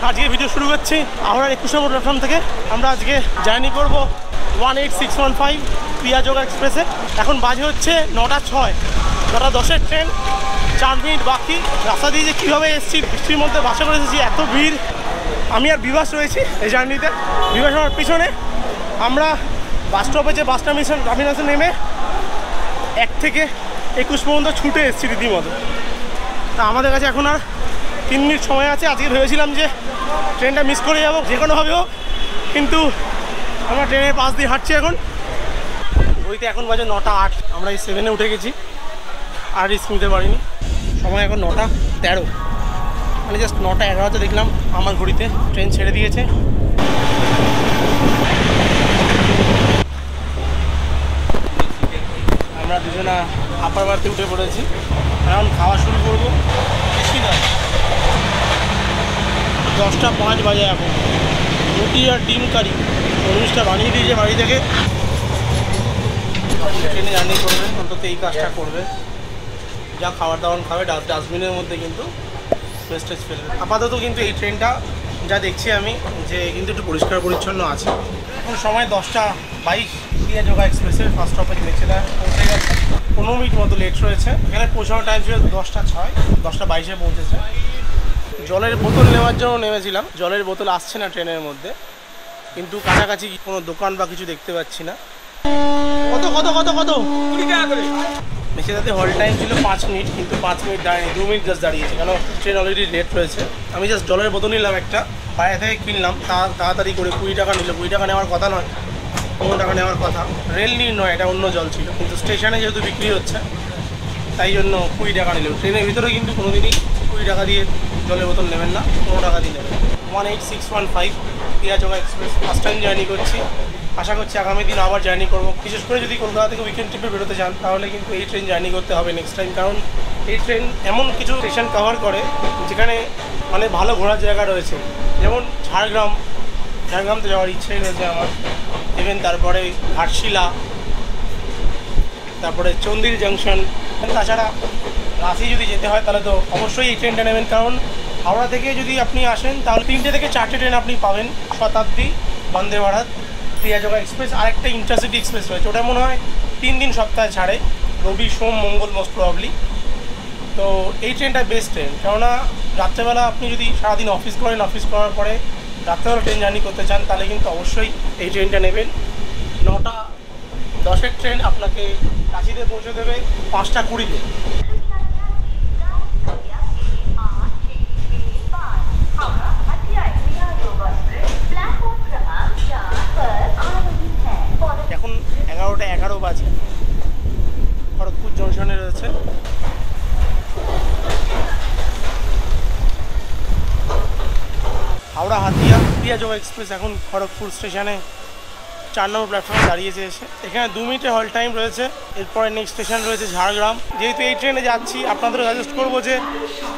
আজকে ভিডিও শুরু করছি আমরা 21 নম্বর প্ল্যাটফর্ম থেকে। আমরা আজকে জার্নি করব 18615 পিয়াযোগা এক্সপ্রেসে। এখন বাজে হচ্ছে 9টা 6, 9টা 10-এর ট্রেন, 4 মিনিট বাকি। রাস্তা দিয়ে যে কীভাবে এসেছি, বৃষ্টির মধ্যে বাসে করে এসেছি, এত ভিড়। আমি আর বিভাস রয়েছি এই জার্নিতে, বিভাস আমার পিছনে। আমরা বাস স্টপে যে বাস টার্মিনাসে নেমে 1 থেকে 21 পর্যন্ত ছুটে এসেছি রীতিমতো। তা আমাদের কাছে এখন আর 3 মিনিট সময় আছে। আজকে ভেবেছিলাম যে ট্রেনটা মিস করে যাবো যে কোনোভাবে হোক, কিন্তু আমরা ট্রেনের পাশ দিয়ে হাঁটছি। এখন ওইতে এখন বাজে 9টা 8, আমরা এই 7-এ উঠে গেছি, আর রিস্ক নিতে পারিনি। সময় এখন 9টা 13, মানে জাস্ট 9টা 11তে দেখলাম আমার ঘড়িতে ট্রেন ছেড়ে দিয়েছে। আমরা দুজনা আপার বাড়িতে উঠে পড়েছি, এখন খাওয়া শুরু করবো। বেশি নয়, 10টা 5 বাজে। এখন রুটি আর ডিম কারি অনুষ্টা বানিয়ে দিয়েছে বাড়ি থেকে। ট্রেনে জার্নি করবে অন্তত এই কাজটা করবে, যা খাবার দাবার খাবে ডাস্টবিনের মধ্যে কিন্তু ওয়েস্টেজ ফেলবে। আপাতত কিন্তু এই ট্রেনটা যা দেখছি আমি যে কিন্তু একটু পরিষ্কার পরিচ্ছন্ন আছে। এখন সময় 10টা 22, পিয়াযোগা এক্সপ্রেসের ফার্স্ট স্টপেজ মেছেদা পৌঁছে গেছে। 15 মিনিট মতো লেট রয়েছে। এখানে পৌঁছানোর টাইম ছিল 10টা 6, 10টা 22-এ পৌঁছেছে। জলের বোতল নেওয়ার জন্য নেমেছিলাম, জলের বোতল আসছে না ট্রেনের মধ্যে, কিন্তু কাছাকাছি কোনো দোকান বা কিছু দেখতে পাচ্ছি না। কত কত কত কত 20 টাকা করে। মেছেদাতে হল টাইম ছিল 5 মিনিট, কিন্তু 5 মিনিট দাঁড়িয়ে 2 মিনিট জাস্ট দাঁড়িয়েছে, কেন ট্রেন অলরেডি লেট রয়েছে। আমি জাস্ট জলের বোতল নিলাম একটা, বাইরে থেকে কিনলাম, তাড়াতাড়ি করে 20 টাকা নিল। 20 টাকা নেওয়ার কথা নয়, 15 টাকা নেওয়ার কথা। রেল নির নয়, এটা অন্য জল ছিল, কিন্তু স্টেশনে যেহেতু বিক্রি হচ্ছে তাই জন্য 20 টাকা নিল। ট্রেনের ভিতরে কিন্তু কোনোদিনই 20 টাকা দিয়ে জলের বোতল নেবেন না, 15 টাকা দিয়ে নেবেন। 18615 পিয়াযোগা এক্সপ্রেস ফার্স্ট টাইম জার্নি করছি। আশা করছি আগামী দিন আবার জার্নি করবো। বিশেষ করে যদি কলকাতা থেকে উইকেন্ড ট্রিপে বেরোতে চান তাহলে কিন্তু এই ট্রেন জার্নি করতে হবে নেক্সট টাইম, কারণ এই ট্রেন এমন কিছু স্টেশন কভার করে যেখানে মানে ভালো ঘোরার জায়গা রয়েছে। যেমন ঝাড়গ্রামতে যাওয়ার ইচ্ছেই রয়েছে আমার, ইভেন তারপরে ঘাটশিলা, তারপরে চন্দির জাংশন। তাছাড়া রাঁচি যদি যেতে হয় তাহলে তো অবশ্যই এই ট্রেনটা নেবেন, কারণ হাওড়া থেকে যদি আপনি আসেন তাহলে 3টে থেকে 4টে ট্রেন আপনি পাবেন। শতাব্দী, বন্দে ভারত, পিয়াযোগা এক্সপ্রেস, আরেকটা ইন্টারসিটি এক্সপ্রেস রয়েছে, ওটা মনে হয় 3 দিন সপ্তাহে ছাড়ে, রবি সোম মঙ্গল মোস্ট প্রবাবলি। তো এই ট্রেনটা বেস্ট ট্রেন, কেননা রাত্রেবেলা আপনি যদি সারাদিন অফিস করেন, অফিস করার পরে রাত্রেবেলা ট্রেন জার্নি করতে চান তাহলে কিন্তু অবশ্যই এই ট্রেনটা নেবেন। 9টা 10-এর ট্রেন আপনাকে রাঁচিতে পৌঁছে দেবে 5টা 20-তে। এখন 11টা 11 বাজে, খড়গপুর জংশনে রয়েছে। হাওড়া হাতিয়া পিয়াযোগা এক্সপ্রেস এখন খড়গপুর স্টেশনে 4 নম্বর প্ল্যাটফর্মে দাঁড়িয়েছে এসে। এখানে 2 মিনিটের হল টাইম রয়েছে। এরপরে নেক্সট স্টেশন রয়েছে ঝাড়গ্রাম। যেহেতু এই ট্রেনে যাচ্ছি আপনাদেরও সাজেস্ট করবো যে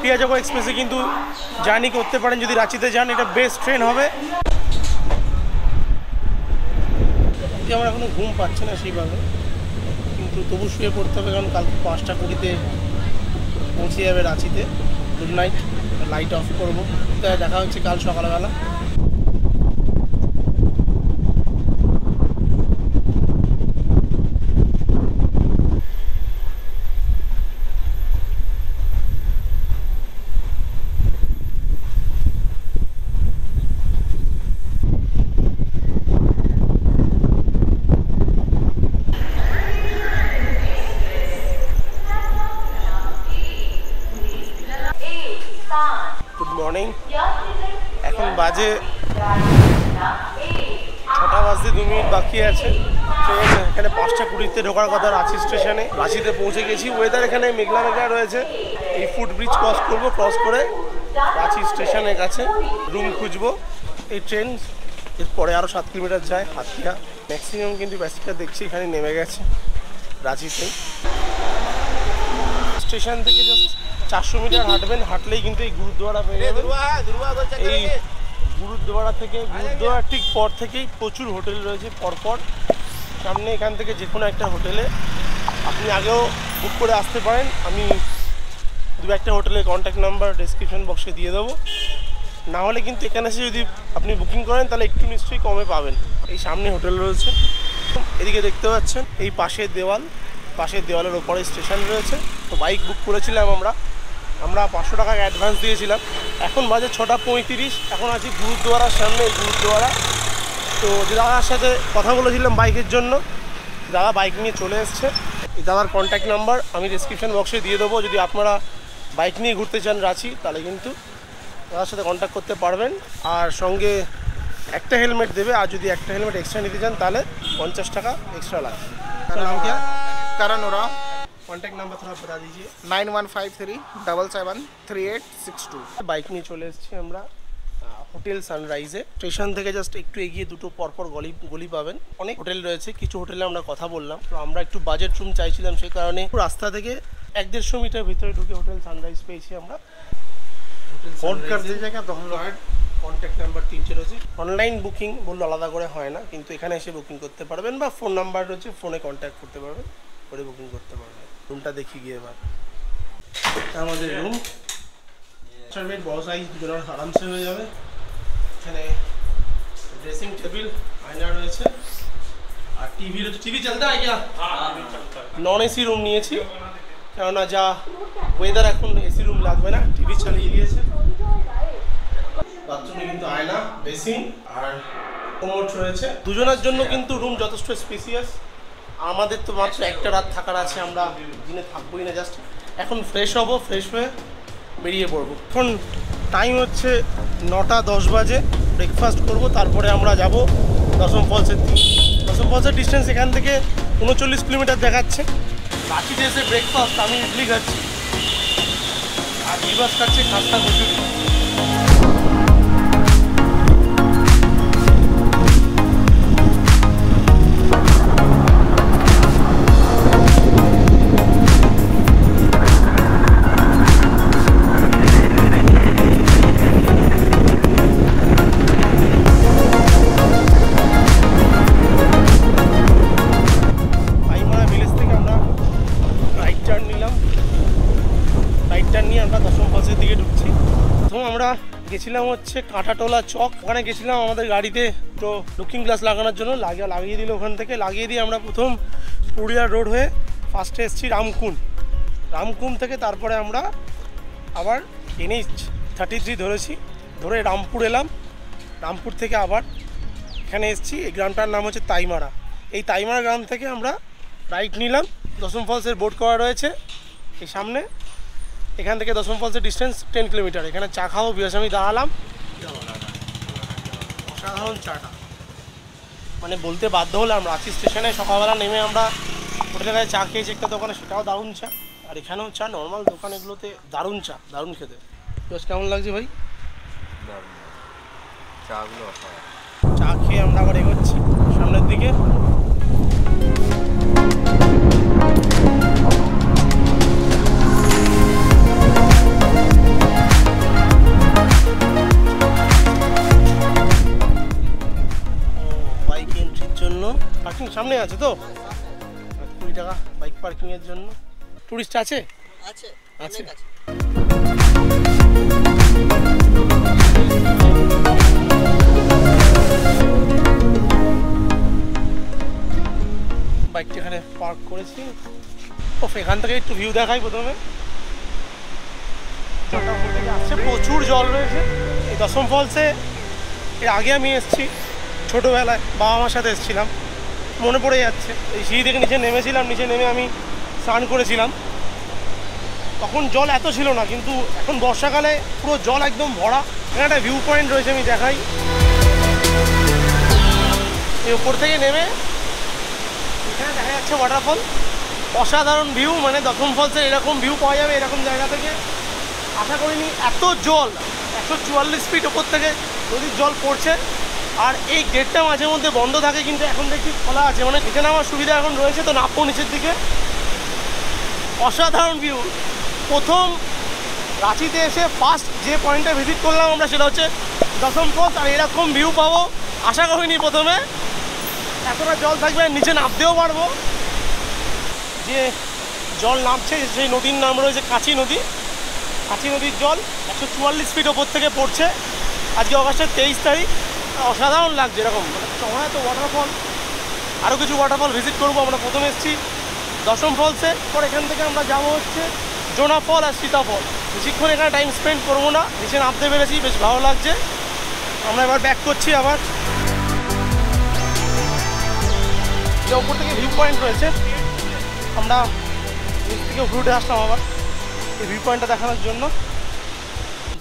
পিয়াযোগা এক্সপ্রেসে কিন্তু জার্নি করতে পারেন যদি রাঁচিতে যান, এটা বেস্ট ট্রেন হবে। আমার এখনও ঘুম পাচ্ছে না সেইভাবে, কিন্তু তবু শুয়ে পড়তে হবে, কারণ কালকে 5টা 20-তে পৌঁছে যাবে রাঁচিতে। গুড নাইট, লাইট অফ করবো। দেখা হচ্ছে কাল সকালবেলা। গুড মর্নিং, এখন বাজে 6টা বাজতে 2 মিনিট বাকি আছে। ট্রেন এখানে 5টা 20-তে ঢোকার কথা রাঁচি স্টেশনে। রাঁচিতে পৌঁছে গেছি। ওয়েদার এখানে মেঘলা মেঘলা রয়েছে। এই ফুটব্রিজ ক্রস করবো, ক্রস করে রাঁচি স্টেশনের কাছে রুম খুঁজবো। এই ট্রেন এরপরে আরও 7 কিলোমিটার যায় হাতিয়া। ম্যাক্সিমাম কিন্তু প্যাসেঞ্জার দেখছি এখানে নেমে গেছে রাঁচিতেই। স্টেশন থেকে জাস্ট 400 মিটার হাঁটবেন, হাঁটলেই কিন্তু এই গুরুদ্বারা পেয়ে যাবেন। এই গুরুদ্বারা থেকে, গুরুদ্বারার ঠিক পর থেকেই প্রচুর হোটেল রয়েছে পরপর সামনে। এখান থেকে যে কোনো একটা হোটেলে আপনি আগেও বুক করে আসতে পারেন। আমি 2-1টা হোটেলের কন্ট্যাক্ট নাম্বার ডেসক্রিপশন বক্সে দিয়ে দেবো। না হলে কিন্তু এখানে এসে যদি আপনি বুকিং করেন তাহলে একটু নিশ্চয়ই কমে পাবেন। এই সামনে হোটেল রয়েছে, এদিকে দেখতে পাচ্ছেন এই পাশের দেওয়ালের ওপরে স্টেশন রয়েছে। তো বাইক বুক করেছিলাম আমরা 500 টাকা অ্যাডভান্স দিয়েছিলাম। এখন বাজে 6:35, এখন আছি গুরুদ্বারার সামনে। এই গুরুদ্বারা, তো যে দাদার সাথে কথা বলেছিলাম বাইকের জন্য, দাদা বাইক নিয়ে চলে এসছে। এই দাদার কন্ট্যাক্ট নাম্বার আমি ডিসক্রিপশন বক্সে দিয়ে দেবো। যদি আপনারা বাইক নিয়ে ঘুরতে চান রাঁচি, তাহলে কিন্তু দাদার সাথে কন্ট্যাক্ট করতে পারবেন। আর সঙ্গে একটা হেলমেট দেবে, আর যদি একটা হেলমেট এক্সট্রা নিতে চান তাহলে 50 টাকা एक्स्ट्रा লাগবে। नाम क्या? करण ओराव। कॉन्टैक्ट नंबर थोड़ा बता दीजिए। 9153773862। বাইক নিয়ে চলে এসেছি আমরা হোটেল সানরাইজে। স্টেশন থেকে জাস্ট একটু এগিয়ে দুটো পরপর গলি পাবেন। অনেক হোটেল রয়েছে, কিছু হোটেলে আমরা কথা বললাম। তো আমরা একটু বাজেট রুম চাইছিলাম, সেই কারণে রাস্তা থেকে 150 মিটার ভিতরে ঢুকে হোটেল সানরাইজ পেয়েছি আমরা। फोन कर दीजिएगा तो हम लोग কন্ট্যাক্ট নাম্বার 3 রয়েছে। অনলাইন বুকিং বললে আলাদা করে হয় না, কিন্তু এখানে এসে বুকিং করতে পারবেন, বা ফোন নাম্বার রয়েছে, ফোনে কন্ট্যাক্ট করতে পারবেন, করে বুকিং করতে পারবেন। রুমটা দেখি গিয়ে এবার। আমাদের রুম বেড বড় সাইজ, দুজনের আরামসে হয়ে যাবে। এখানে ড্রেসিং টেবিল, আয়না রয়েছে, আর টিভি রয়েছে। টিভি চলতে হয় क्या? নন এসি রুম নিয়েছি, কেননা যা ওয়েদার এখন এসি রুম লাগবে না, টিভি চালিয়ে দিয়েছে। বাথরুমে কিন্তু আয়না, বেসিন আর কোমোড রয়েছে। দুজনের জন্য কিন্তু রুম যথেষ্ট স্পেসিয়াস। আমাদের তো মাত্র একটা রাত থাকার আছে, আমরা দিনে থাকবোই না, জাস্ট এখন ফ্রেশ হব, ফ্রেশ হয়ে বেরিয়ে পড়বো। এখন টাইম হচ্ছে 9:10 বাজে। ব্রেকফাস্ট করব, তারপরে আমরা যাব দশম ফলসের দিকে। দশম ফলসের ডিস্টেন্স এখান থেকে 39 কিলোমিটার দেখাচ্ছে। রাঁচিতে এসে ব্রেকফাস্ট আমি ইডলি খাচ্ছি, আর বিবাস খাচ্ছে খাস্তা কচুরি। গেছিলাম হচ্ছে কাঁটাটোলা চক, ওখানে গেছিলাম আমাদের গাড়িতে তো লুকিং গ্লাস লাগানোর জন্য। লাগিয়ে দিল ওখান থেকে। লাগিয়ে দিয়ে আমরা প্রথম পুরুলিয়া রোড হয়ে ফার্স্টে এসেছি রামকুন থেকে। তারপরে আমরা আবার NH 33 ধরেছি, ধরে রামপুর এলাম। রামপুর থেকে আবার এখানে এসেছি। এই গ্রামটার নাম হচ্ছে তাইমারা। এই তাইমারা গ্রাম থেকে আমরা রাইট নিলাম। দশম ফলসের বোট করা রয়েছে এই সামনে। এখান থেকে দশম ফলসের ডিস্টেন্স 10 কিলোমিটার। এখানে চা খাবো, বিয়াস আমি দাঁড়ালাম। অসাধারণ চাটা, মানে বলতে বাধ্য হলাম। রাঁচি স্টেশনে সকালবেলা নেমে আমরা হোটেলের কাছে চা খেয়েছি একটা দোকানে, সেটাও দারুণ চা। আর এখানেও চা, নর্মাল দোকান এগুলোতে দারুণ চা, দারুণ খেতে। বিয়াস কেমন লাগছে ভাই? চা খেয়ে আমরা আবার এগোচ্ছি সামনের দিকে। পার্কিং সামনে আছে তো, 20 টাকা বাইক পার্কিং এর জন্য। টুরিস্ট আছে? আছে। বাইকটা এখানে পার্ক করেছি। এখান থেকে একটু ভিউ দেখাই প্রথমে। আসছে, প্রচুর জল রয়েছে এই দশম ফলসে। এর আগে আমি এসেছি ছোটোবেলায়, বাবা মার সাথে এসেছিলাম, মনে পড়ে যাচ্ছে। এই সিঁড়ি থেকে নিচে নেমেছিলাম, নিচে নেমে আমি স্নান করেছিলাম। তখন জল এত ছিল না, কিন্তু এখন বর্ষাকালে পুরো জল একদম ভরা। এখানে একটা ভিউ পয়েন্ট রয়েছে, আমি দেখাই। এই উপর থেকে নেমে এখানে দেখা যাচ্ছে ওয়াটারফল। অসাধারণ ভিউ, মানে দশম ফলসে এরকম ভিউ পাওয়া যাবে এরকম জায়গা থেকে আশা করিনি। এত জল, 144 ফিট ওপর থেকে নদীর জল পড়ছে। আর এই গেটটা মাঝে মধ্যে বন্ধ থাকে, কিন্তু এখন দেখছি খোলা আছে, মানে নিচে নামার সুবিধা এখন রয়েছে। তো নামবো নিচের দিকে। অসাধারণ ভিউ। প্রথম রাঁচিতে এসে ফার্স্ট যে পয়েন্টটা ভিজিট করলাম আমরা, সেটা হচ্ছে দশম ফলস। আর এরকম ভিউ পাবো আশা করিনি প্রথমে। এতটা জল থাকবে, নিচে নামতেও পারবো। যে জল নামছে সেই নদীর নাম রয়েছে কাঁচি নদী। কাঁচি নদীর জল 144 ফিট ওপর থেকে পড়ছে। আজকে অগাস্টের 23 তারিখ, অসাধারণ লাগছে এরকম মানে সময় তো ওয়াটারফল, আরও কিছু ওয়াটারফল ভিজিট করবো। আমরা প্রথমে এসেছি দশম ফলসে, পর এখান থেকে আমরা যাবো হচ্ছে জোনা ফল আর সীতা ফল। বেশিক্ষণ এখানে টাইম স্পেন্ড করবো না, নিচে নামতে পেরেছি, বেশ ভালো লাগছে। আমরা এবার ব্যাক করছি আবার। যে ওপর থেকে ভিউ পয়েন্ট রয়েছে, আমরা নিচ থেকে উপরে আসলাম আবার এই ভিউ পয়েন্টটা দেখানোর জন্য।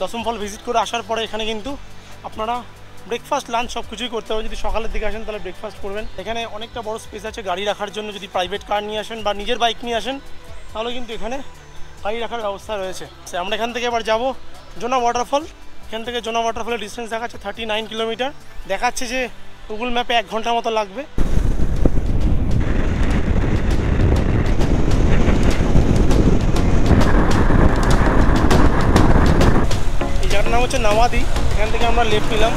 দশম ফল ভিজিট করে আসার পরে এখানে কিন্তু আপনারা ব্রেকফাস্ট লাঞ্চ সব কিছুই করতে হবে। যদি সকালের দিকে আসেন তাহলে ব্রেকফাস্ট করবেন। এখানে অনেকটা বড় স্পেস আছে গাড়ি রাখার জন্য। যদি প্রাইভেট কার নিয়ে আসেন বা নিজের বাইক নিয়ে আসেন তাহলে কিন্তু এখানে গাড়ি রাখার ব্যবস্থা রয়েছে। আমরা এখান থেকে এবার যাব জোনা ওয়াটারফল। এখান থেকে জোনা ওয়াটারফলের ডিস্টেন্স দেখাচ্ছে 39 কিলোমিটার, দেখাচ্ছে যে গুগল ম্যাপে 1 ঘন্টার মতো লাগবে। জায়গাটার নাম হচ্ছে নাওয়াদি। এখান থেকে আমরা লেফট নিলাম।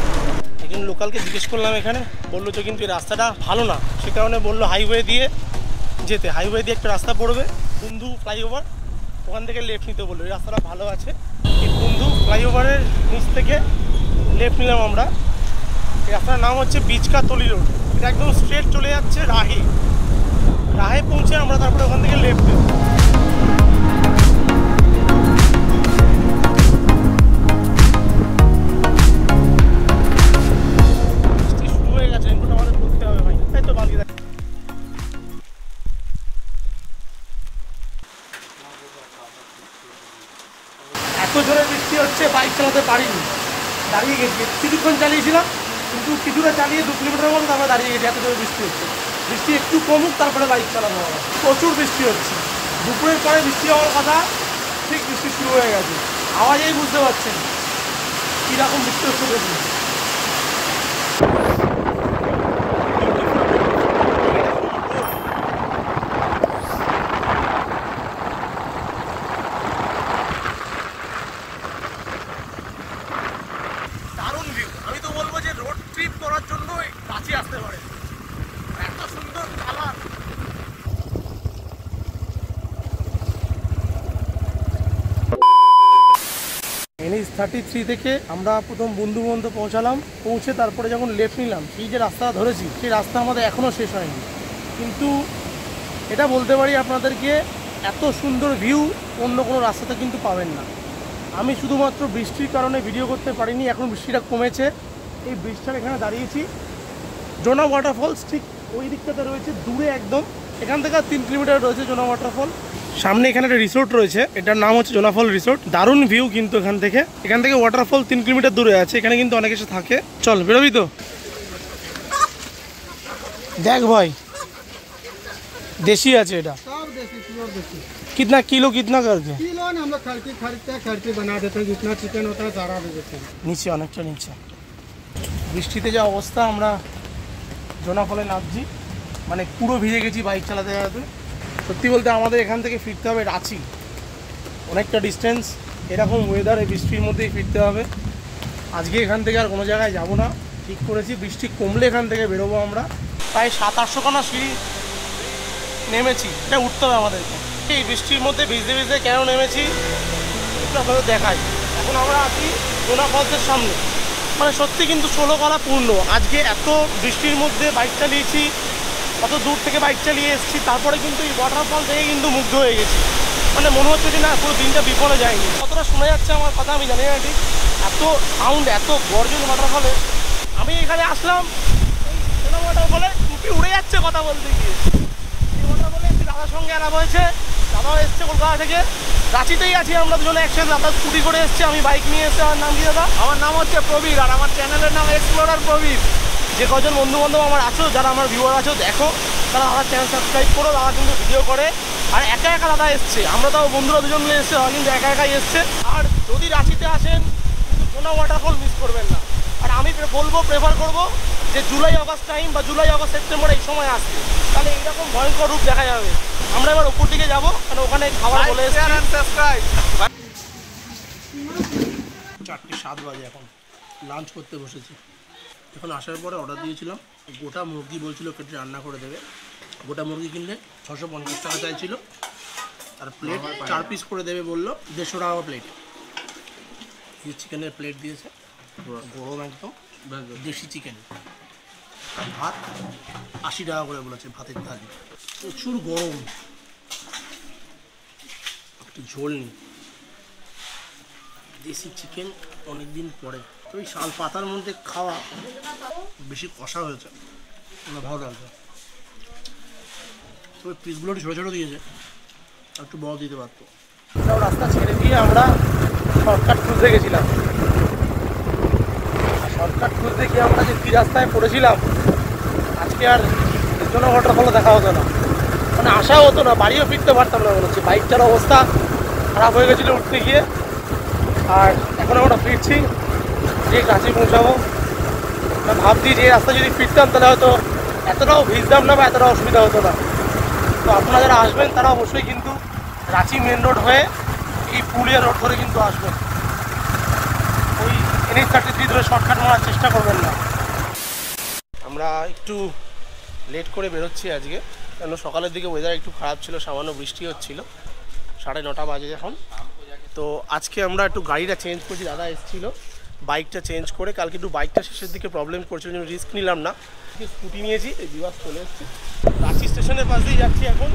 একজন লোকালকে জিজ্ঞেস করলাম, এখানে বললো যে কিন্তু এই রাস্তাটা ভালো না, সে কারণে বললো হাইওয়ে দিয়ে যেতে। হাইওয়ে দিয়ে একটা রাস্তা পড়বে বন্ধু ফ্লাইওভার, ওখান থেকে লেফট নিতে বললো। এই রাস্তাটা ভালো আছে। এই বন্ধু ফ্লাইওভারের নিচ থেকে লেফট নিলাম আমরা। এই রাস্তার নাম হচ্ছে বিচকাতলি রোড। এটা একদম স্ট্রেট চলে যাচ্ছে রাহে। রাহে পৌঁছে আমরা তারপরে ওখান থেকে লেফট নেব। এত জোরে বৃষ্টি হচ্ছে, বাইক চালাতে পারিনি, দাঁড়িয়ে গেছি। কিছুক্ষণ চালিয়েছিলাম, কিন্তু কিছুটা চালিয়ে 2 কিলোমিটার মতো তারপরে দাঁড়িয়ে গেছি। এত জোরে বৃষ্টি হচ্ছে। বৃষ্টি একটু কমুক তারপরে বাইক চালানো হবে। প্রচুর বৃষ্টি হচ্ছে। দুপুরের পরে বৃষ্টি হওয়ার কথা, ঠিক বৃষ্টি শুরু হয়ে গেছে। আওয়াজেই বুঝতে পারছেন কীরকম বৃষ্টি হচ্ছে দেখুন। NH 33 থেকে আমরা প্রথম বন্ধুবন্ধু পৌঁছালাম। পৌঁছে তারপরে যখন লেফট নিলাম, সেই যে রাস্তাটা ধরেছি সেই রাস্তা আমাদের এখনও শেষ হয়নি। কিন্তু এটা বলতে পারি আপনাদেরকে, এত সুন্দর ভিউ অন্য কোনো রাস্তাতে কিন্তু পাবেন না। আমি শুধুমাত্র বৃষ্টির কারণে ভিডিও করতে পারিনি। এখন বৃষ্টিটা কমেছে, এই বৃষ্টিটার এখানে দাঁড়িয়েছি। জোনা ওয়াটারফলস ঠিক ওই দিকটাতে রয়েছে দূরে একদম। এখান থেকে 3 কিলোমিটার রয়েছে জোনা ওয়াটারফল। সামনে এখানে একটা রিসোর্ট রয়েছে, এটার নাম হচ্ছে জোনাফল রিসোর্ট। দারুণ ভিউ কিন্তু এখান থেকে ওয়াটারফল 3 কিলোমিটার দূরে আছে। এখানে কিন্তু অনেক এসে থাকে। চল বেরোবি তো? দেখ ভাই, দেশি আছে এটা। सब देसी प्योर देसी। कितना किलो कितना करके? किलो ने हम लोग खड़की खरीदते हैं, खड़की बना देते हैं। जितना चिकन होता है सारा दे देते हैं। নিচে অনেকটা নিচে। বৃষ্টিতে যা অবস্থা, আমরা জোনাফলে নামছি, মানে পুরো ভিজে গেছি বাইক চালাতে চালাতে। সত্যি বলতে আমাদের এখান থেকে ফিরতে হবে রাঁচি, অনেকটা ডিস্টেন্স। এরকম ওয়েদারে বৃষ্টির মধ্যেই ফিরতে হবে। আজকে এখান থেকে আর কোনো জায়গায় যাব না, ঠিক করেছি। বৃষ্টি কমলে এখান থেকে বেরোবো আমরা। প্রায় 700-800 খানা সিঁড়ি নেমেছি, এটা উঠতে হবে আমাদেরকে। এই বৃষ্টির মধ্যে ভিজতে ভিজতে কেন নেমেছি একটু আপনাদের দেখাই। এখন আমরা আছি জোনা ফলসের সামনে, মানে সত্যি কিন্তু 16 কলা পূর্ণ। আজকে এত বৃষ্টির মধ্যে বাইক চালিয়েছি, কত দূর থেকে বাইক চালিয়ে এসেছি, তারপরে কিন্তু এই ওয়াটারফল দেখে কিন্তু মুগ্ধ হয়ে গেছি। মানে মনে হচ্ছে যে না, পুরো দিনটা বিফলে যায়নি। কতটা শোনা যাচ্ছে আমার কথা আমি জানি না ঠিক, এত সাউন্ড, এত গর্জন ওয়াটারফলে। আমি এখানে আসলাম এই ওয়াটারফলে, টুপি উড়ে যাচ্ছে কথা বলতে গিয়ে। এই ওয়াটারফলে একটি দাদার সঙ্গে আলাপ হয়েছে, দাদাও এসছে কলকাতা থেকে। রাঁচিতেই আছি আমরা দুজনে একসাথে। দাদা স্কুটি করে এসছে, আমি বাইক নিয়ে এসেছি। আমার নাম কি দাদা? আমার নাম হচ্ছে প্রবীর, আর আমার চ্যানেলের নাম এক্সপ্লোরার প্রবীর। যে কজন বন্ধু বান্ধব আমার আছো, যারা আমার ভিউয়ার আছো, দেখো তারা আমার চ্যানেল সাবস্ক্রাইব করো। দাদা কিন্তু ভিডিও করে, আর একা একা দাদা এসছে। আমরা তাও বন্ধুরা দুজন মিলে এসছে, দাদা কিন্তু একা একাই এসছে। আর যদি রাঁচিতে আসেন কিন্তু জোনা ওয়াটারফল মিস করবেন না। আর আমি প্রেফার করবো যে জুলাই আগস্ট টাইম বা জুলাই আগস্ট সেপ্টেম্বর এই সময় আসবে, তাহলে এইরকম ভয়ঙ্কর রূপ দেখা যাবে। আমরা এবার উপর দিকে যাবো, কারণ ওখানে খাবার বলে এসেছি। 4:07 বাজে, এখন লাঞ্চ করতে বসেছি। এখন আসার পরে অর্ডার দিয়েছিলাম, গোটা মুরগি বলছিল কেটে রান্না করে দেবে। গোটা মুরগি কিনলে 650 টাকা চাইছিল, আর প্লেট 4 পিস করে দেবে বললো, 150 টাকা প্লেট। চিকেনের প্লেট দিয়েছে, গরম একদম দেশি চিকেন, ভাত 80 টাকা করে বলেছে ভাতের থালি, প্রচুর গরম, একটু ঝোল নেই, দেশি চিকেন অনেকদিন পরে। তো ওই শাল পাতার মধ্যে খাওয়া বেশি কষা হয়েছে, ভালো লাগছে। তবে পিসগুলো একটু ছোটো ছোটো দিয়েছে, একটু বড় দিতে পারতো। রাস্তা ছেড়ে দিয়ে আমরা শর্টকাট খুঁজতে গেছিলাম, শর্টকাট খুঁজতে গিয়ে আমরা যে কী রাস্তায় পড়েছিলাম, আজকে আর জন্য ওয়াটারফল দেখা হতো না, মানে আশাও হতো না, বাড়িও ফিরতে পারতাম না মনে হচ্ছে। বাইকটার অবস্থা খারাপ হয়ে গেছিলো উঠতে গিয়ে। আর এখন আমরা ফিরছি, যে কাছে পৌঁছাবো। ভাবছি যে রাস্তা যদি ফিরতাম তাহলে হয়তো এতটাও ভিজতাম না বা এতটা অসুবিধা হতো না। তো আপনারা যারা আসবেন তারা অবশ্যই কিন্তু রাঁচি মেন রোড হয়ে এই পুরুলিয়া রোড ধরে কিন্তু আসবেন, ওই NH-33 ধরে শর্টকাট মারার চেষ্টা করবেন না। আমরা একটু লেট করে বেরোচ্ছি আজকে, কেন সকালের দিকে ওয়েদার একটু খারাপ ছিল, সামান্য বৃষ্টি হচ্ছিল, 9:30 বাজে এখন। তো আজকে আমরা একটু গাড়িটা চেঞ্জ করছি, দাদা এসেছিলো বাইকটা চেঞ্জ করে, কালকে একটু বাইকটা শেষের দিকে প্রবলেম করছিল, জন্য রিস্ক নিলাম না, স্কুটি নিয়েছি, এই বিভাগ চলে এসেছি। রাঁচি স্টেশনের পাশ দিয়ে যাচ্ছি এখন।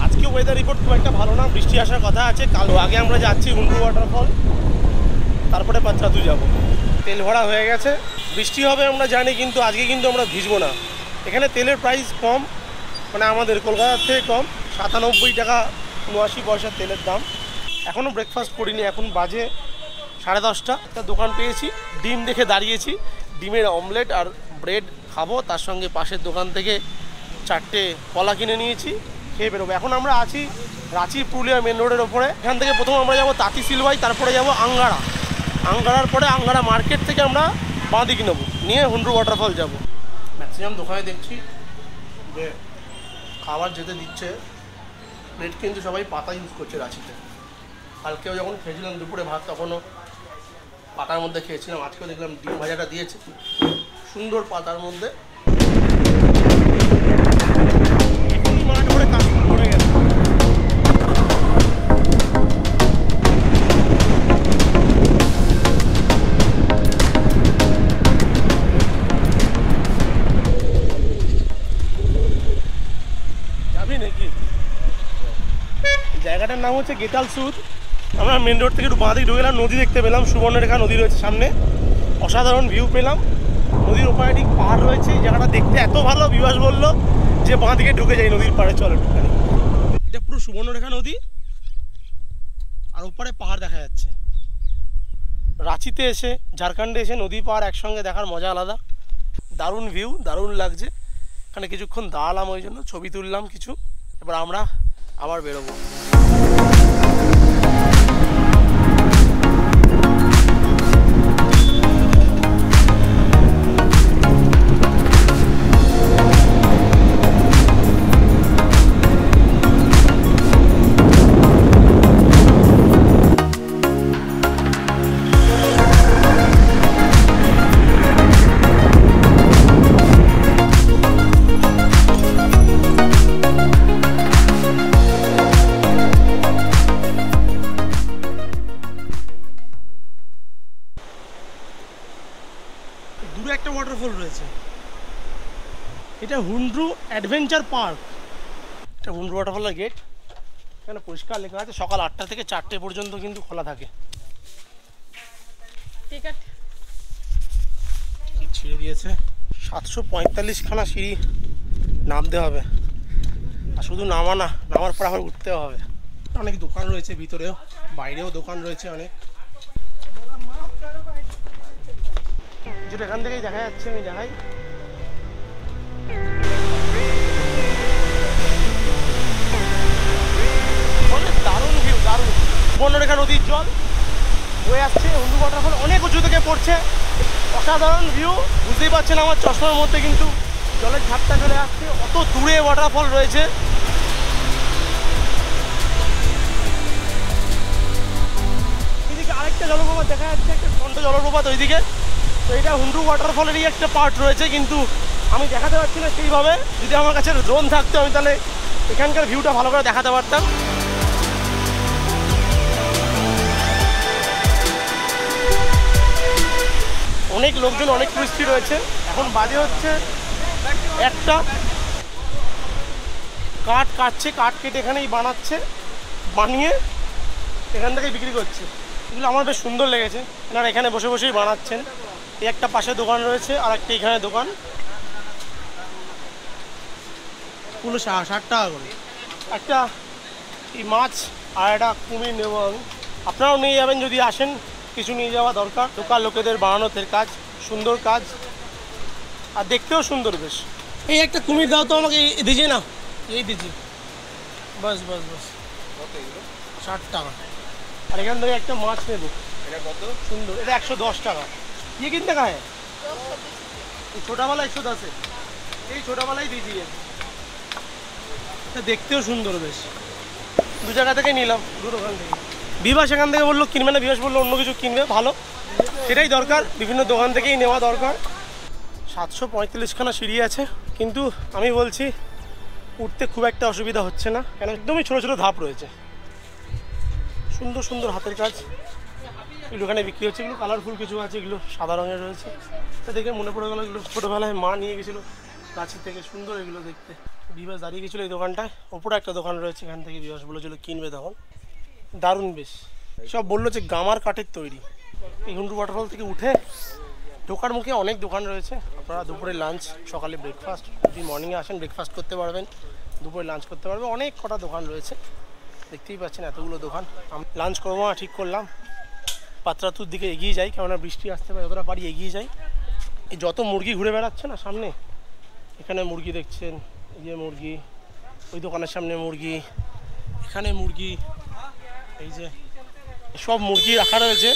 আজকে ওয়েদার রিপোর্ট খুব একটা ভালো না, বৃষ্টি আসার কথা আছে। কাল আগে আমরা যাচ্ছি হুন্ডু ওয়াটারফল, তারপরে পাত্রাতু যাব। তেল ভরা হয়ে গেছে, বৃষ্টি হবে আমরা জানি, কিন্তু আজকে কিন্তু আমরা ভিজবো না। এখানে তেলের প্রাইস কম, মানে আমাদের কলকাতার থেকে কম, 97 টাকা 79 পয়সা তেলের দাম। এখনও ব্রেকফাস্ট করিনি, এখন বাজে 10:30। একটা দোকান পেয়েছি, ডিম দেখে দাঁড়িয়েছি, ডিমের অমলেট আর ব্রেড খাবো, তার সঙ্গে পাশের দোকান থেকে 4টে কলা কিনে নিয়েছি, খেয়ে বেরোবো। এখন আমরা আছি রাঁচি পুরুলিয়া মেন রোডের ওপরে। এখান থেকে প্রথম আমরা যাব তাঁতি সিলভাই, তারপরে যাব আঙ্গারা, আঙ্গারার পরে আঙ্গারা মার্কেট থেকে আমরা বাঁ দিকে নেবো, নিয়ে হুন্ডু ওয়াটারফল যাব। ম্যাক্সিমাম দোকানে দেখছি যে খাবার যেতে দিচ্ছে, প্লেট কিন্তু সবাই পাতা ইউজ করছে রাঁচিতে। কালকেও যখন খেয়েছিলাম দুপুরে ভাত, তখনও পাতার মধ্যে খেয়েছিলাম, আজকেও দেখলাম ডিম ভাজাটা দিয়েছে সুন্দর পাতার মধ্যে। এখনই মাঠ করে কাজ করে গেছে। যাবি নাকি? জায়গাটার নাম হচ্ছে গেতাল সুদ। আমরা মেন রোড থেকে একটু বাঁ দিকে ঢুকে গেলাম, নদী দেখতে পেলাম, সুবর্ণরেখা নদী রয়েছে সামনে, অসাধারণ ভিউ পেলাম। নদীর ওপারে ঠিক পাহাড় রয়েছে, এই জায়গাটা দেখতে এত ভালো, বিবাস বললো যে বাঁ দিকে ঢুকে যাই নদীর পাড়ে, চলো একটুখানি। এটা পুরো সুবর্ণরেখা নদী, আর ওপারে পাহাড় দেখা যাচ্ছে। রাঁচিতে এসে, ঝাড়খণ্ডে এসে নদী পাহাড় একসঙ্গে দেখার মজা আলাদা, দারুণ ভিউ, দারুণ লাগছে। এখানে কিছুক্ষণ দাঁড়ালাম, ওই জন্য ছবি তুললাম কিছু। এবার আমরা আবার বেরোবো। দূরে একটা ওয়াটারফল রয়েছে, এটা হুন্ড্রু অ্যাডভেঞ্চার পার্ক। এটা হুন্ড্রু ওয়াটারফলের গেট, এখানে পরিষ্কার লেখা আছে সকাল 8টা থেকে 4টে পর্যন্ত কিন্তু খোলা থাকে। টিকিট ছিঁড়ে দিয়েছে, 745খানা সিঁড়ি নামতে হবে, আর শুধু নামা না, নামার পর আবার উঠতেও হবে। অনেক দোকান রয়েছে ভিতরেও, বাইরেও দোকান রয়েছে অনেক। যেটা এখান থেকেই দেখা যাচ্ছে, আমি দেখাই। দারুণ ভিউ, দারুণ। সুবর্ণরেখা নদীর জল বয়ে আসছে, হুন্ডু ওয়াটারফল অনেক উঁচু থেকে পড়ছে, অসাধারণ ভিউ। বুঝতেই পারছেন আমার চশমার মধ্যে কিন্তু জলের ঝাপটা চলে আসছে, অত দূরে ওয়াটারফল রয়েছে। এদিকে আরেকটা জলপ্রপাত দেখা যাচ্ছে, একটা ছোট জলপ্রপাত ওইদিকে। তো এটা হুন্ডু ওয়াটারফলেরই একটা পার্ট রয়েছে, কিন্তু আমি দেখাতে পারছি না সেইভাবে। যদি আমার কাছে ড্রোন থাকতো আমি তাহলে এখানকার ভিউটা ভালো করে দেখাতে পারতাম। অনেক লোকজন, অনেক টুরিস্টই রয়েছে। এখন বাজে হচ্ছে একটা। কাঠ কাটছে, কাঠ কেটে এখানেই বানাচ্ছে, বানিয়ে এখান থেকেই বিক্রি করছে। এগুলো আমার বেশ সুন্দর লেগেছে, এনারা এখানে বসে বসেই বানাচ্ছেন। এই একটা পাশে দোকান রয়েছে, আর একটা এখানে দোকান। পুরো 60 টাকা করে একটা এই মাছ, আর একটা কুমির নেবো আমি। আপনারাও নিয়ে যাবেন যদি আসেন, কিছু নিয়ে যাওয়া দরকার। লোকাল লোকেদের বানানোর কাজ, সুন্দর কাজ, আর দেখতেও সুন্দর বেশ। এই একটা কুমির দাও তো আমাকে, দিজিয়ে না, এই দিজিয়ে, বাস বাস বাস। 60 টাকা। আর এখান থেকে একটা মাছ নেবো, এটা কত সুন্দর, এটা 110 টাকা। ये कितने का है? छोटा वाला 110 है। এই ছোটা वाला ही दीजिए। এটা দেখতেও সুন্দর বেশ। দু জায়গা থেকে নিলাম, দু দোকান থেকে। বিভাস এখান থেকে বললো কিনবে না, বিভাস বললো অন্য কিছু কিনবে, ভালো, সেটাই দরকার। বিভিন্ন দোকান থেকেই নেওয়া দরকার। 735খানা সিঁড়ি আছে, কিন্তু আমি বলছি উঠতে খুব একটা অসুবিধা হচ্ছে না, কেন একদমই ছোটো ছোটো ধাপ রয়েছে। সুন্দর সুন্দর হাতের কাজ এগুলো এখানে বিক্রি হচ্ছে। এগুলো কালারফুল কিছু আছে, এগুলো সাদা রঙের রয়েছে। তা দেখে মনে পড়ে গেলো এগুলো ছোটোবেলায় মা নিয়ে গেছিলো গাছের থেকে, সুন্দর এগুলো দেখতে। বিভাস দাঁড়িয়ে গেছিলো এই দোকানটায়, ওপরে একটা দোকান রয়েছে, এখান থেকে বিভাস বলেছিল কিনবে তখন। দারুণ বেশ। সব বললো যে গামার কাঠের তৈরি। এই হুন্ডু ওয়াটারফল থেকে উঠে ঢোকার মুখে অনেক দোকান রয়েছে। আপনারা দুপুরে লাঞ্চ, সকালে ব্রেকফাস্ট, যদি মর্নিংয়ে আসেন ব্রেকফাস্ট করতে পারবেন, দুপুরে লাঞ্চ করতে পারবেন। অনেক কটা দোকান রয়েছে, দেখতেই পাচ্ছেন এতগুলো দোকান। আমি লাঞ্চ করবো না ঠিক করলাম, পাত্রাতুর দিকে এগিয়ে যাই, কেননা বৃষ্টি আসতে পারে, যতটা পারি এগিয়ে যাই। এই যত মুরগি ঘুরে বেড়াচ্ছে না সামনে, এখানে মুরগি দেখছেন, এই যে মুরগি, ওই দোকানের সামনে মুরগি, এখানে মুরগি, এই যে সব মুরগি রাখা রয়েছে।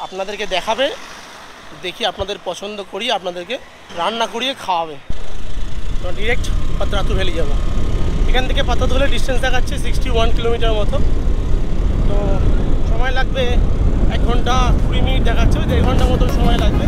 আপনাদেরকে দেখাবে, দেখি আপনাদের পছন্দ করি, আপনাদেরকে রান্না করিয়ে খাওয়াবে। তো ডিরেক্ট পাত্রাতু ভ্যালি যাবো। এখান থেকে পাত্রাতু ভ্যালি ডিস্টেন্স দেখাচ্ছে 61 কিলোমিটার মতো। তো সময় লাগবে 1 ঘন্টা 20 মিনিট দেখাচ্ছে, 1.5 ঘন্টার মতো সময় লাগবে।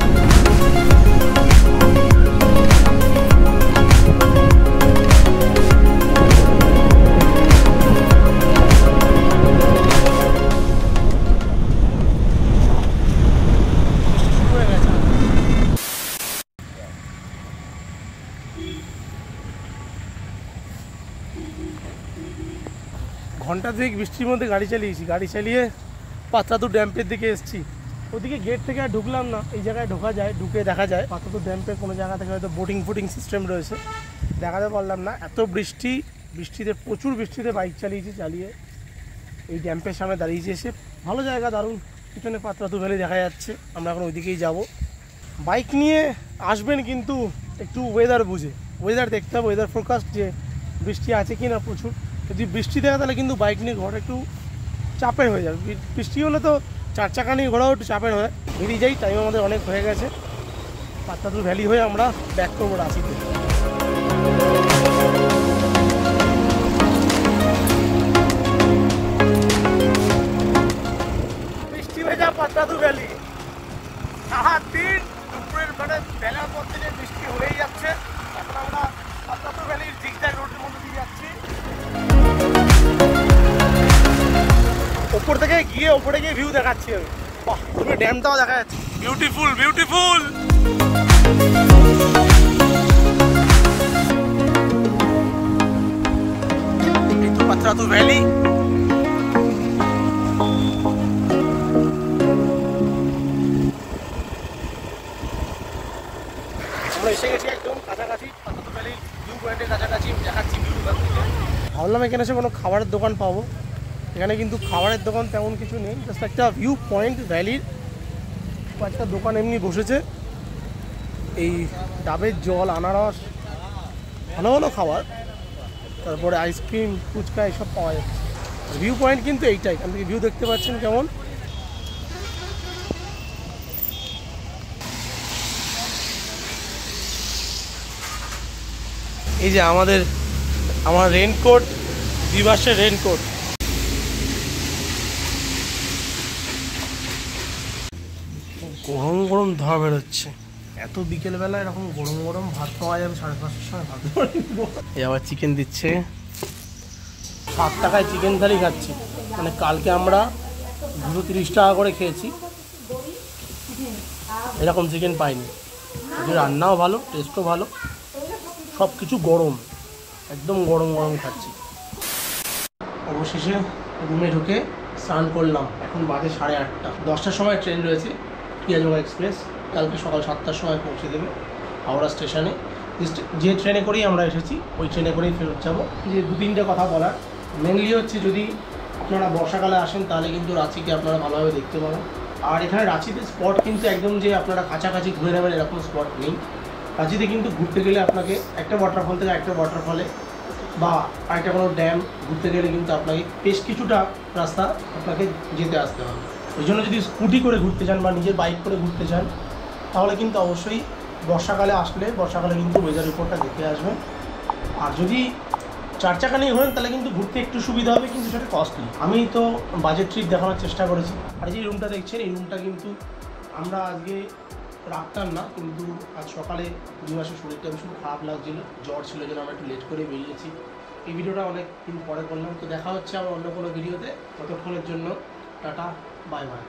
ঘন্টা 2 বৃষ্টির মধ্যে গাড়ি চালিয়েছি, গাড়ি চালিয়ে পাত্রাতু ড্যাম্পের দিকে এসেছি। ওদিকে গেট থেকে আর ঢুকলাম না, এই জায়গায় ঢোকা যায়, ঢুকে দেখা যায় পাত্রাতু ড্যাম্পের কোনো জায়গা থেকে হয়তো বোটিং সিস্টেম রয়েছে, দেখাতে পারলাম না। এত বৃষ্টিতে প্রচুর বৃষ্টিতে বাইক চালিয়েছি, চালিয়ে এই ড্যাম্পের সামনে দাঁড়িয়েছি এসে। ভালো জায়গা, দারুণ, পিছনে পাত্রাতু ভ্যালি দেখা যাচ্ছে। আমরা এখন ওইদিকেই যাব। বাইক নিয়ে আসবেন কিন্তু একটু ওয়েদার বুঝে, ওয়েদার দেখতে হবে, ওয়েদার ফোরকাস্ট, যে বৃষ্টি আছে কি না প্রচুর। যদি বৃষ্টি থাকে তাহলে কিন্তু বাইক নিয়ে ঘোরা একটু চাপের হয়ে যাবে। বৃষ্টি হলে তো 4 চাকা নিয়ে ঘোরাও একটু চাপের হয়। বেরিয়ে যাই, টাইম আমাদের অনেক হয়ে গেছে। পাত্রাতু ভ্যালি হয়ে আমরা ব্যাক করবো রাঁচিতে। বৃষ্টি ভেজা পাত্রাতু ভ্যালি, সারাদিন দুপুরের বেলার পর থেকে বৃষ্টি হয়েই যাচ্ছে। এখন আমরা পাত্রাতু ভ্যালির জিগজ্যাগ রোডের মধ্যে দিয়ে যাচ্ছি। ওপর থেকে গিয়ে ওপরে গিয়ে ভিউ দেখাচ্ছি আমি। বাহ, পুরো ড্যামটাও দেখা যাচ্ছে, বিউটিফুল বিউটিফুল। এই তো পাত্রাতু ভ্যালি। আমরা এসে গেছি একদম কাছাকাছি, পাত্রাতু ভ্যালি ভিউ পয়েন্টের কাছাকাছি, দেখাচ্ছি ভিউ। ভাবলাম এখানে এসে কোনো খাবারের দোকান পাবো, এখানে কিন্তু খাবারের দোকান তেমন কিছু নেই, জাস্ট একটা ভিউ পয়েন্ট ভ্যালির। কয়েকটা দোকান এমনি বসেছে, এই ডাবের জল, আনারস, ভালো ভালো খাবার, তারপরে আইসক্রিম, ফুচকা এসব পাওয়া যাচ্ছে। ভিউ পয়েন্ট কিন্তু এইটাই, এখান থেকে ভিউ দেখতে পাচ্ছেন কেমন। এই যে আমার রেনকোট, বিভাসের রেনকোট। গরম গরম ধোঁয়া বেরোচ্ছে, এত বিকেলবেলা এরকম গরম গরম ভাত পাওয়া যাবে 5:30-এর সময়, ভাবতে পারি। এই আবার চিকেন দিচ্ছে, 7 টাকায় চিকেন থালি খাচ্ছি। মানে কালকে আমরা 230 টাকা করে খেয়েছি, এরকম চিকেন পাইনি। এদের রান্নাও ভালো, টেস্টও ভালো, সব কিছু গরম, একদম গরম গরম খাচ্ছি। অবশেষে রুমে ঢুকে স্নান করলাম। এখন বাজে 8:30। 10টার সময় ট্রেন রয়েছে পিয়াজোঙ্গা এক্সপ্রেস, কালকে সকাল 7টার সময় পৌঁছে দেবে হাওড়া স্টেশনে। যে ট্রেনে করেই আমরা এসেছি ওই ট্রেনে করেই ফেরত যাবো। যে 2-3টে কথা বলার, মেনলি হচ্ছে যদি আপনারা বর্ষাকালে আসেন তাহলে কিন্তু রাঁচিকে আপনারা ভালোভাবে দেখতে পাবেন। আর এখানে রাঁচিতে স্পট কিন্তু একদম যে আপনারা কাছাকাছি ঘুরে নেবেন এরকম স্পট নেই। রাঁচিতে কিন্তু ঘুরতে গেলে আপনাকে একটা ওয়াটারফল থেকে একটা ওয়াটারফলে বা আরেকটা কোনো ড্যাম ঘুরতে গেলে কিন্তু আপনাকে বেশ কিছুটা রাস্তা আপনাকে যেতে আসতে হবে। ওই জন্য যদি স্কুটি করে ঘুরতে চান বা নিজের বাইক করে ঘুরতে চান তাহলে কিন্তু অবশ্যই বর্ষাকালে আসলে বর্ষাকালে কিন্তু ওয়েদার রিপোর্টটা দেখে আসবেন। আর যদি 4 চাকা নিয়ে ঘোরেন তাহলে কিন্তু ঘুরতে একটু সুবিধা হবে, কিন্তু সেটা কস্টলি। আমি তো বাজেট ট্রিপ দেখানোর চেষ্টা করেছি। আর যে রুমটা দেখছেন এই রুমটা কিন্তু আমরা আজকে রাখতাম না, কিন্তু আজ সকালে দিবাসের শরীরটা ভীষণ খারাপ লাগছিল, জ্বর ছিল, যেন আমরা একটু লেট করে বেরিয়েছি। এই ভিডিওটা অনেক দিন পরে করলাম। তো দেখা হচ্ছে আবার অন্য কোনো ভিডিওতে। ততক্ষণের জন্য টাটা, বাই বাই।